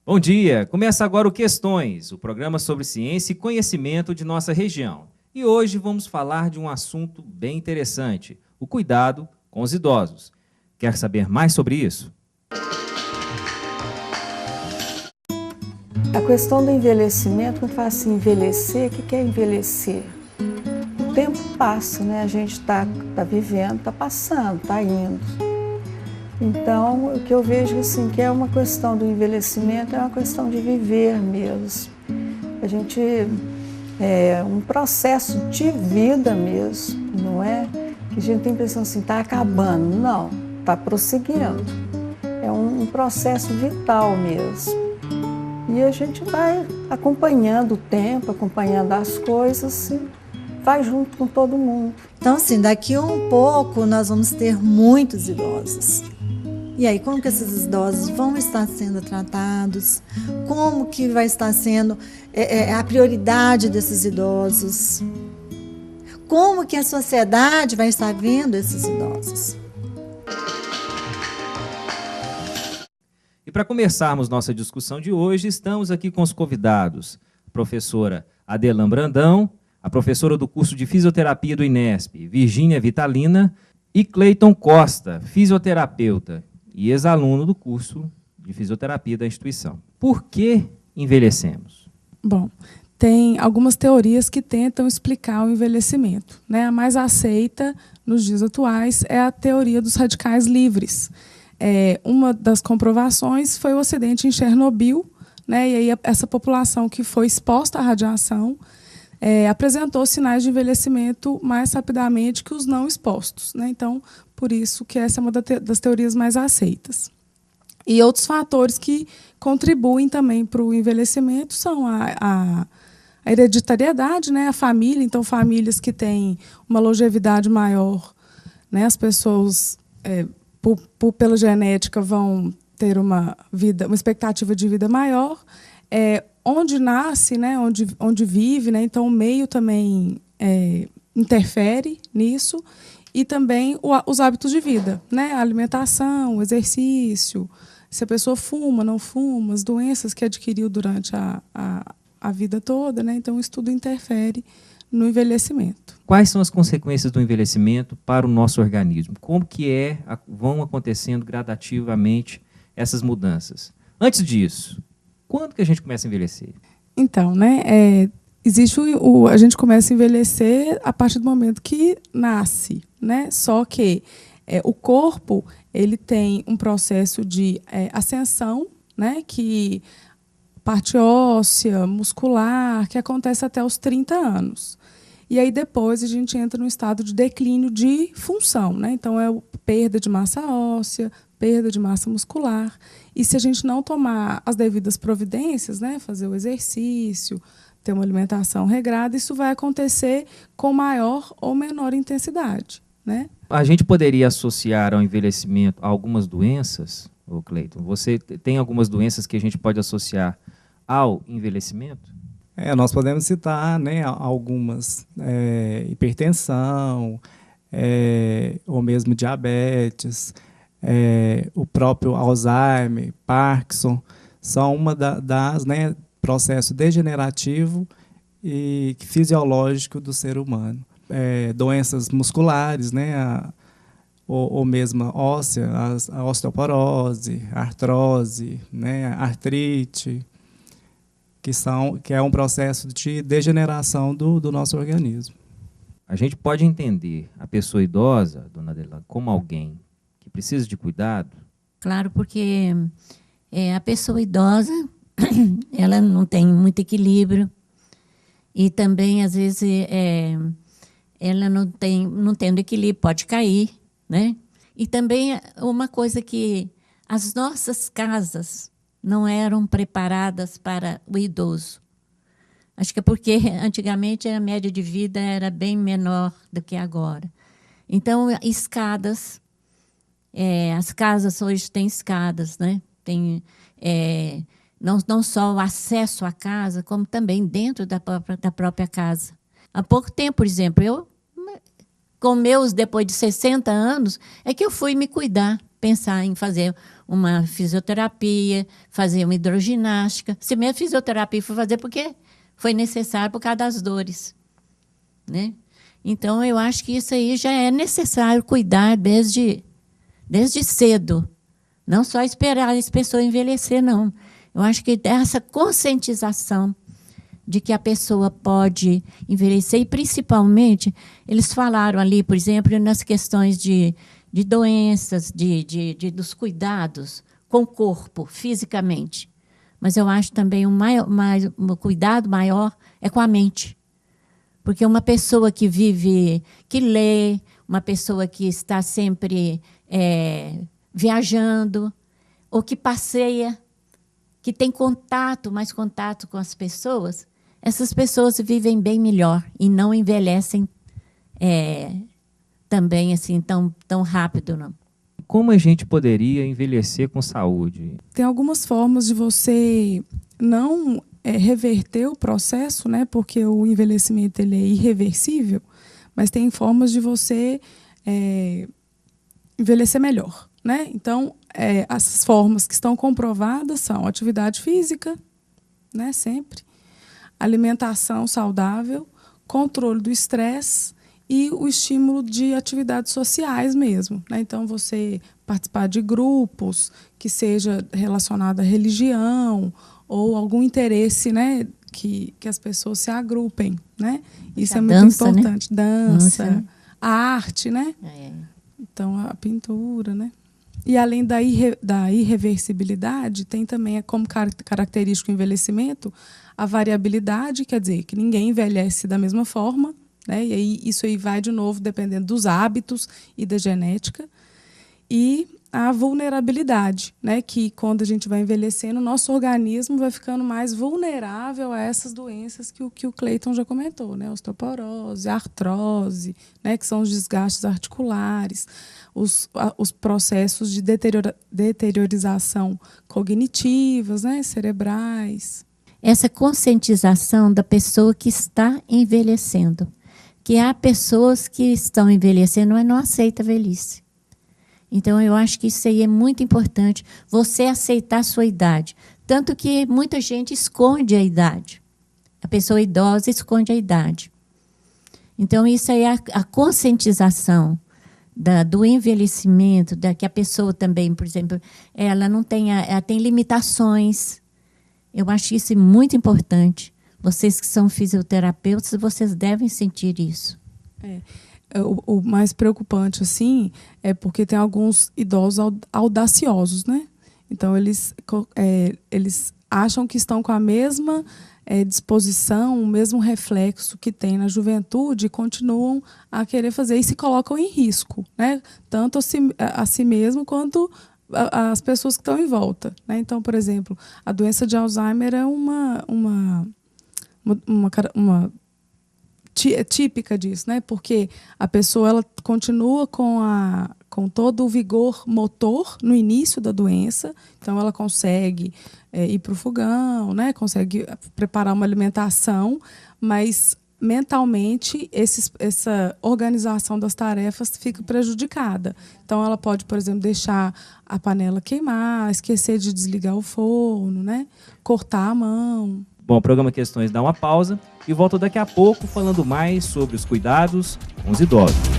Bom dia! Começa agora o Questões, o programa sobre ciência e conhecimento de nossa região. E hoje vamos falar de um assunto bem interessante, o cuidado com os idosos. Quer saber mais sobre isso? A questão do envelhecimento, quando fala assim, envelhecer, o que é envelhecer? O tempo passa, né? A gente está vivendo, está passando, está indo. Então, o que eu vejo assim, que é uma questão do envelhecimento, é uma questão de viver mesmo. A gente, é um processo de vida mesmo, não é? Que a gente tem a impressão assim, está acabando. Não, está prosseguindo. É um processo vital mesmo. E a gente vai acompanhando o tempo, acompanhando as coisas e vai junto com todo mundo. Então, assim, daqui a um pouco nós vamos ter muitos idosos. E aí, como que esses idosos vão estar sendo tratados? Como que vai estar sendo a prioridade desses idosos? Como que a sociedade vai estar vendo esses idosos? E para começarmos nossa discussão de hoje, estamos aqui com os convidados, a professora Adelan Brandão, a professora do curso de Fisioterapia do Inesp, Virgínia Vitalina, e Cleiton Costa, fisioterapeuta e ex-aluno do curso de Fisioterapia da instituição. Por que envelhecemos? Bom, tem algumas teorias que tentam explicar o envelhecimento, né? A mais aceita nos dias atuais é a teoria dos radicais livres. Uma das comprovações foi o acidente em Chernobyl, né? E aí essa população que foi exposta à radiação apresentou sinais de envelhecimento mais rapidamente que os não expostos, né? Então, por isso que essa é uma das teorias mais aceitas. E outros fatores que contribuem também para o envelhecimento são a hereditariedade, né? A família, então famílias que têm uma longevidade maior, né? As pessoas pela genética vão ter uma expectativa de vida maior, onde nasce, né, onde vive, né, então o meio também interfere nisso, e também os hábitos de vida, né, a alimentação, o exercício, se a pessoa fuma, não fuma, as doenças que adquiriu durante a vida toda, né, então isso tudo interfere no envelhecimento. Quais são as consequências do envelhecimento para o nosso organismo? Como que vão acontecendo gradativamente essas mudanças? Antes disso, quando que a gente começa a envelhecer? Então, né, a gente começa a envelhecer a partir do momento que nasce, né? Só que o corpo ele tem um processo de ascensão, né, que parte óssea, muscular, que acontece até os 30 anos. E aí depois a gente entra no estado de declínio de função, né? Então perda de massa óssea, perda de massa muscular. E se a gente não tomar as devidas providências, né, fazer o exercício, ter uma alimentação regrada, isso vai acontecer com maior ou menor intensidade, né? A gente poderia associar ao envelhecimento algumas doenças, Cleiton? Você tem algumas doenças que a gente pode associar ao envelhecimento? Nós podemos citar, né, algumas, hipertensão, ou mesmo diabetes, o próprio Alzheimer, Parkinson, são uma das, né, processo degenerativo e fisiológico do ser humano. Doenças musculares, né, ou mesmo óssea, a osteoporose, a artrose, né, a artrite, que é um processo de degeneração do nosso organismo. A gente pode entender a pessoa idosa, dona Adelan, como alguém que precisa de cuidado? Claro, porque a pessoa idosa ela não tem muito equilíbrio e também, às vezes, ela não tendo equilíbrio, pode cair, né? E também uma coisa que as nossas casas não eram preparadas para o idoso. Acho que é porque antigamente a média de vida era bem menor do que agora. Então, escadas, as casas hoje têm escadas, né? Tem, não só o acesso à casa, como também dentro da própria casa. Há pouco tempo, por exemplo, eu, com meus, depois de 60 anos, é que eu fui me cuidar. pensar em fazer uma fisioterapia, fazer uma hidroginástica. Se mesmo fisioterapia for fazer porque foi necessário por causa das dores, né? Então, eu acho que isso aí já é necessário cuidar desde cedo. Não só esperar as pessoas envelhecer, não. Eu acho que essa conscientização de que a pessoa pode envelhecer, e principalmente, eles falaram ali, por exemplo, nas questões de doenças, dos cuidados com o corpo, fisicamente. Mas eu acho também um cuidado maior é com a mente. Porque uma pessoa que vive, que lê, uma pessoa que está sempre viajando, ou que passeia, que tem mais contato com as pessoas, essas pessoas vivem bem melhor e não envelhecem também assim tão rápido, não. Como a gente poderia envelhecer com saúde? Tem algumas formas de você não reverter o processo, né? Porque o envelhecimento ele é irreversível, mas tem formas de você envelhecer melhor, né? Então, essas formas que estão comprovadas são atividade física, né? Sempre, alimentação saudável, controle do estresse e o estímulo de atividades sociais mesmo, né? Então, você participar de grupos que seja relacionado à religião ou algum interesse, né, que as pessoas se agrupem, né? Isso é muito importante. Né? Dança, a arte, né? Então, a pintura, né? E além da irreversibilidade, tem também como característico o envelhecimento a variabilidade, quer dizer, que ninguém envelhece da mesma forma, né? E aí, isso aí vai, de novo, dependendo dos hábitos e da genética. E a vulnerabilidade, né? Que quando a gente vai envelhecendo, o nosso organismo vai ficando mais vulnerável a essas doenças que o Cleiton já comentou, né? Osteoporose, artrose, né? Que são os desgastes articulares, os processos de deteriorização cognitivas, né? Cerebrais. Essa conscientização da pessoa que está envelhecendo, que há pessoas que estão envelhecendo, mas não aceitam a velhice. Então, eu acho que isso aí é muito importante, você aceitar a sua idade. Tanto que muita gente esconde a idade. A pessoa idosa esconde a idade. Então, isso aí é a conscientização do envelhecimento, que a pessoa também, por exemplo, ela tem limitações. Eu acho isso muito importante. Vocês que são fisioterapeutas, vocês devem sentir isso. O mais preocupante, assim, é porque tem alguns idosos audaciosos, né? Então, eles acham que estão com a mesma disposição, o mesmo reflexo que tem na juventude e continuam a querer fazer e se colocam em risco, né? Tanto a si mesmo quanto as pessoas que estão em volta, né? Então, por exemplo, a doença de Alzheimer é uma típica disso, né? Porque a pessoa ela continua com todo o vigor motor no início da doença, então ela consegue ir para o fogão, né? Consegue preparar uma alimentação, mas mentalmente essa organização das tarefas fica prejudicada. Então ela pode, por exemplo, deixar a panela queimar, esquecer de desligar o forno, né? Cortar a mão. Bom, o programa Questões dá uma pausa e volta daqui a pouco falando mais sobre os cuidados com os idosos.